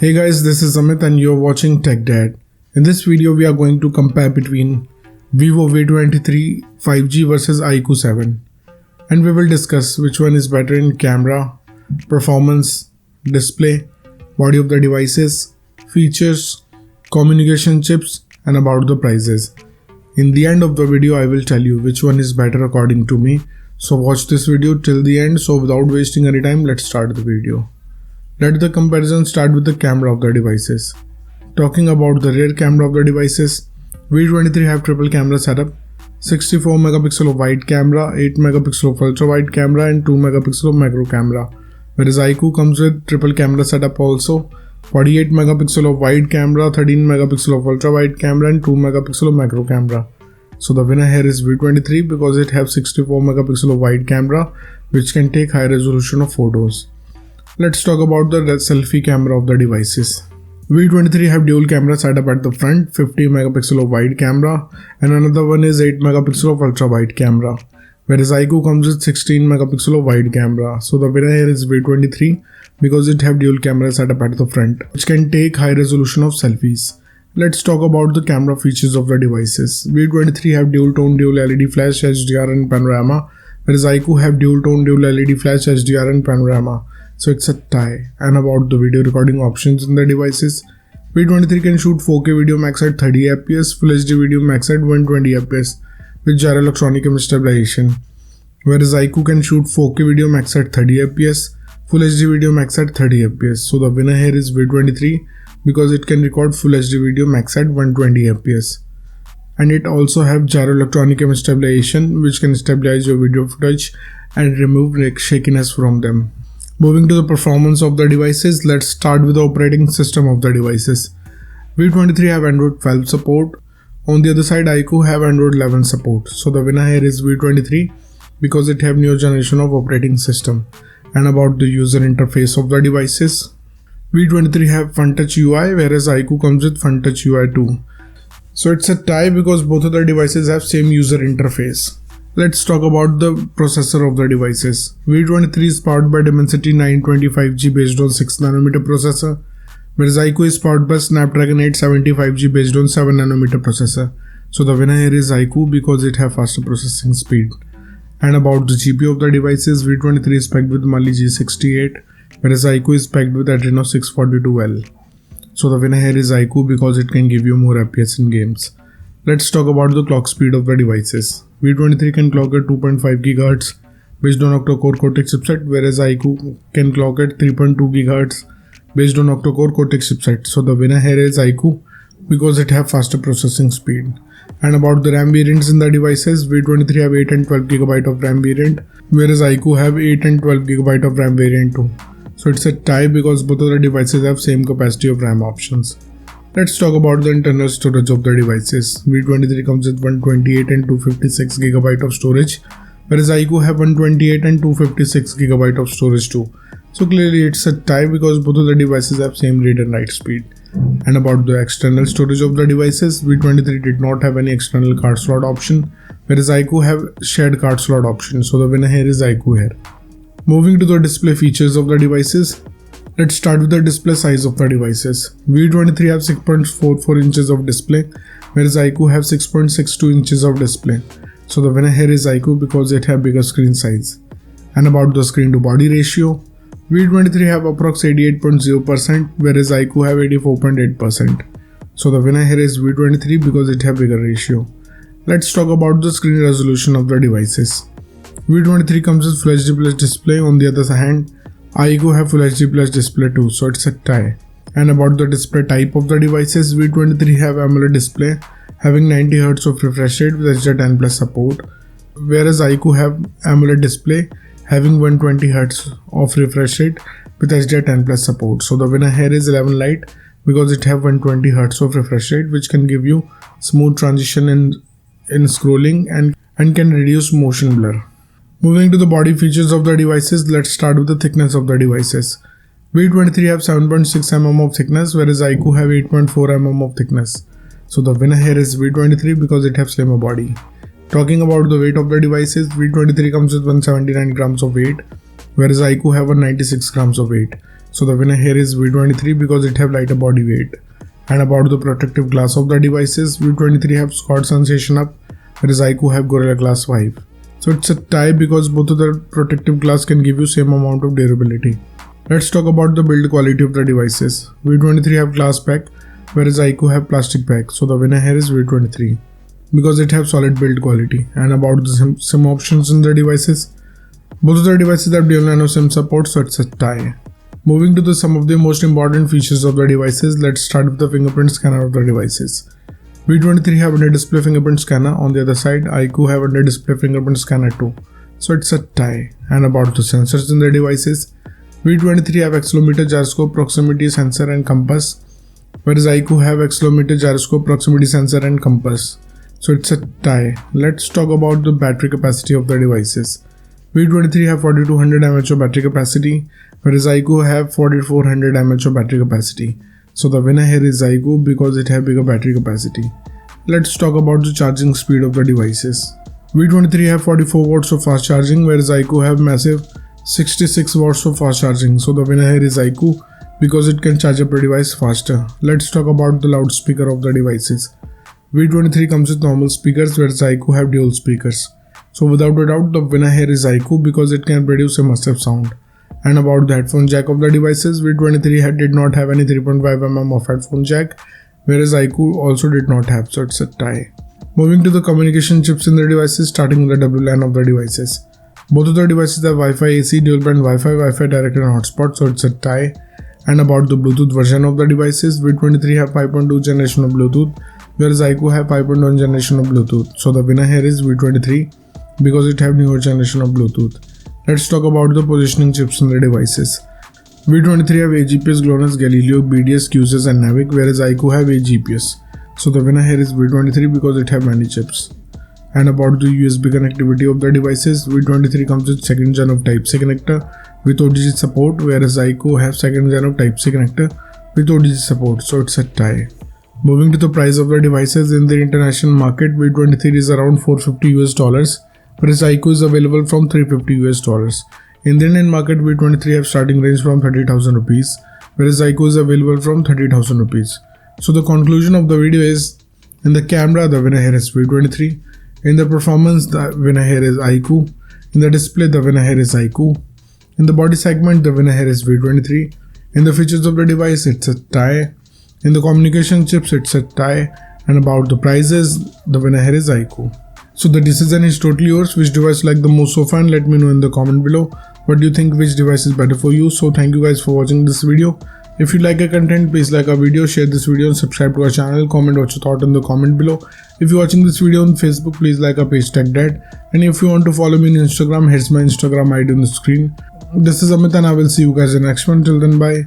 Hey guys, this is Amit and you're watching Tech Dad. In this video, we are going to compare between Vivo V23 5G versus IQOO 7. And we will discuss which one is better in camera, performance, display, body of the devices, features, communication chips, and about the prices. In the end of the video, I will tell you which one is better according to me. So watch this video till the end. So without wasting any time, let's start the video. Let the comparison start with the camera of the devices. Talking about the rear camera of the devices, V23 have triple camera setup, 64 megapixel of wide camera, 8 megapixel of ultra wide camera and 2 megapixel of macro camera. Whereas IQOO comes with triple camera setup also, 48 megapixel of wide camera, 13 megapixel of ultra wide camera and 2 megapixel of macro camera. So the winner here is V23 because it has 64 megapixel of wide camera which can take high resolution of photos. Let's talk about the selfie camera of the devices. V23 have dual camera setup at the front, 50 megapixel of wide camera and another one is 8 megapixel of ultra wide camera. Whereas IQOO comes with 16 megapixel of wide camera. So the winner here is V23 because it have dual camera setup at the front, which can take high resolution of selfies. Let's talk about the camera features of the devices. V23 have dual tone dual LED flash, HDR and panorama, whereas IQOO have dual tone dual LED flash, HDR and panorama. So it's a tie. And about the video recording options in the devices, V23 can shoot 4K video max at 30 fps, Full HD video max at 120 fps with gyro electronic image stabilization. Whereas IQOO can shoot 4K video max at 30 fps, Full HD video max at 30 fps. So the winner here is V23 because it can record Full HD video max at 120 fps. And it also have gyro electronic image stabilization which can stabilize your video footage and remove shakiness from them. Moving to the performance of the devices, let's start with the operating system of the devices. V23 have Android 12 support. On the other side, IQOO have Android 11 support. So the winner here is V23 because it have new generation of operating system. And about the user interface of the devices, V23 have Fun Touch UI whereas IQOO comes with Fun Touch UI 2. So it's a tie because both of the devices have same user interface. Let's talk about the processor of the devices. V23 is powered by Dimensity 925G based on 6nm processor, whereas IQOO is powered by Snapdragon 875G based on 7nm processor. So the winner here is IQOO because it have faster processing speed. And about the GPU of the devices, V23 is packed with Mali G68, whereas IQOO is packed with Adreno 642L. So the winner here is IQOO because it can give you more FPS in games. Let's talk about the clock speed of the devices. V23 can clock at 2.5 GHz based on octa-core Cortex chipset, whereas IQOO can clock at 3.2 GHz based on octa-core Cortex chipset. So the winner here is IQOO because it have faster processing speed. And about the RAM variants in the devices, V23 have 8 and 12 GB of RAM variant, whereas IQOO have 8 and 12 GB of RAM variant too. So it's a tie because both of the devices have same capacity of RAM options. Let's talk about the internal storage of the devices. V23 comes with 128 and 256 GB of storage, whereas IQOO have 128 and 256 GB of storage too. So clearly it's a tie because both of the devices have same read and write speed. And about the external storage of the devices, V23 did not have any external card slot option, whereas IQOO have shared card slot option. So the winner here is IQOO here. Moving to the display features of the devices, let's start with the display size of the devices. V23 have 6.44 inches of display, whereas IQOO have 6.62 inches of display. So the winner here is IQOO because it have bigger screen size. And about the screen to body ratio, V23 have approx 88.0%, whereas IQOO have 84.8%. So the winner here is V23 because it have bigger ratio. Let's talk about the screen resolution of the devices. V23 comes with Full HD Plus display. On the other hand, IQOO have Full HD Plus display too, so it's a tie. And about the display type of the devices, V23 have AMOLED display having 90Hz of refresh rate with HDR10 Plus support, whereas IQOO have AMOLED display having 120Hz of refresh rate with HDR10 Plus support. So the winner here is 11 Lite because it have 120Hz of refresh rate which can give you smooth transition in scrolling and can reduce motion blur. Moving to the body features of the devices, let's start with the thickness of the devices. V23 have 7.6 mm of thickness, whereas IQOO have 8.4 mm of thickness. So the winner here is V23 because it have slimmer body. Talking about the weight of the devices, V23 comes with 179 grams of weight, whereas IQOO have 196 grams of weight. So the winner here is V23 because it have lighter body weight. And about the protective glass of the devices, V23 have Scott Sensation Up, whereas IQOO have Gorilla Glass 5. So it's a tie because both of the protective glass can give you same amount of durability. Let's talk about the build quality of the devices. V23 have glass pack, whereas IQOO have plastic pack. So the winner here is V23 because it have solid build quality. And about the SIM options in the devices, both of the devices have dual nano SIM support, so it's a tie. Moving to some of the most important features of the devices, let's start with the fingerprint scanner of the devices. V23 have under-display fingerprint scanner. On the other side, IQOO have under-display fingerprint scanner too. So it's a tie. And about the sensors in the devices, V23 have accelerometer, gyroscope, proximity sensor and compass, whereas IQOO have accelerometer, gyroscope, proximity sensor and compass. So it's a tie. Let's talk about the battery capacity of the devices. V23 have 4200 mAh of battery capacity, whereas IQOO have 4400 mAh of battery capacity. So the winner here is IQOO because it have bigger battery capacity. Let's talk about the charging speed of the devices. V23 have 44 watts of fast charging, whereas IQOO have massive 66 watts of fast charging. So the winner here is IQOO because it can charge up the device faster. Let's talk about the loudspeaker of the devices. V23 comes with normal speakers, whereas IQOO have dual speakers. So without a doubt, the winner here is IQOO because it can produce a massive sound. And about the headphone jack of the devices, V23 did not have any 3.5mm of headphone jack, whereas IQOO also did not have, so it's a tie. Moving to the communication chips in the devices, starting with the WLAN of the devices. Both of the devices have Wi-Fi AC, dual band Wi-Fi, Wi-Fi direct and hotspot, so it's a tie. And about the Bluetooth version of the devices, V23 have 5.2 generation of Bluetooth, whereas IQOO have 5.1 generation of Bluetooth. So the winner here is V23 because it have newer generation of Bluetooth. Let's talk about the positioning chips in the devices. V23 have AGPS, GLONASS, Galileo, BDS, QSS and Navic, whereas IQOO have AGPS. So the winner here is V23 because it have many chips. And about the USB connectivity of the devices, V23 comes with second gen of Type-C connector with OTG support, whereas IQOO have second gen of Type-C connector with OTG support, so it's a tie. Moving to the price of the devices, in the international market, V23 is around $450, whereas IQOO is available from $350. In the Indian market, V23 have starting range from 30,000 rupees, whereas IQOO is available from 30,000 rupees. So the conclusion of the video is, in the camera, the winner here is V23. In the performance, the winner here is IQOO. In the display, the winner here is IQOO. In the body segment, the winner here is V23. In the features of the device, it's a tie. In the communication chips, it's a tie. And about the prices, the winner here is IQOO. So the decision is totally yours. Which device you like the most so far? And let me know in the comment below. What do you think, which device is better for you? So thank you guys for watching this video. If you like our content, please like our video, share this video and subscribe to our channel. Comment what you thought in the comment below. If you're watching this video on Facebook, please like our page TechDad. And if you want to follow me on Instagram, here's my Instagram ID on the screen. This is Amit and I will see you guys in the next one. Till then, bye.